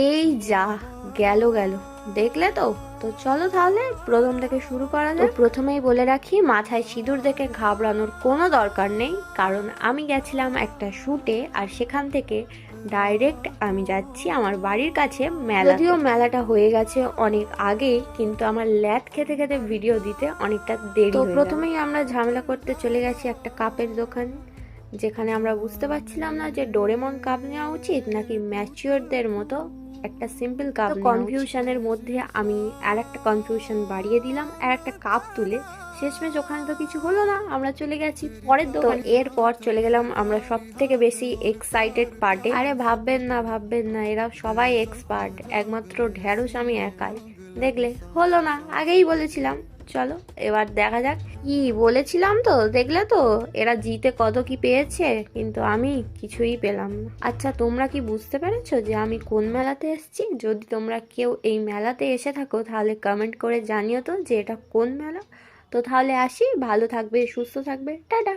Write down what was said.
এই যা গেল গেল, দেখলে তো। তো চলো তাহলে প্রথম থেকে শুরু করা যাক। প্রথমেই বলে রাখি, মাথায় সিঁদুর দেখে ঘাবড়ানোর কোনো দরকার নেই, কারণ আমি গেছিলাম একটা শুটে, আর সেখান থেকে ডাইরেক্ট আমি যাচ্ছি আমার বাড়ির কাছে মেলা। যদিও মেলাটা হয়ে গেছে অনেক আগে, কিন্তু আমার ল্যাদ খেতে খেতে ভিডিও দিতে অনেকটা দেরি। তো প্রথমেই আমরা ঝামেলা করতে চলে গেছি একটা কাপের দোকানে, যেখানে আমরা বুঝতে পারছিলাম না যে ডোরেমন কাপ নেওয়া উচিত নাকি ম্যাচিওরদের মতো একটা সিম্পল কাপ। কনফিউশনের মধ্যে আমি আর একটা কনফিউশন বাড়িয়ে দিলাম, আর একটা কাপ তুলে শেষমেশ ওখানে তো কিছু হলো না, আমরা চলে গেছি পরের দোকান। এরপর চলে গেলাম আমরা সব থেকে বেশি এক্সাইটেড পার্টে। আরে ভাববেন না, এরা সবাই এক্সপার্ট, একমাত্র ঢ্যাঁড়স আমি একাই। দেখলে হলো না, আগেই বলেছিলাম। চলো এবার দেখা যাক। কি বলেছিলাম তো, দেখলে তো এরা জিতে কত কি পেয়েছে, কিন্তু আমি কিছুই পেলাম না। আচ্ছা, তোমরা কি বুঝতে পেরেছো যে আমি কোন মেলাতে এসেছি? যদি তোমরা কেউ এই মেলাতে এসে থাকো তাহলে কমেন্ট করে জানিও তো যে এটা কোন মেলা। তো তাহলে আসি, ভালো থাকবে, সুস্থ থাকবে, টাটা।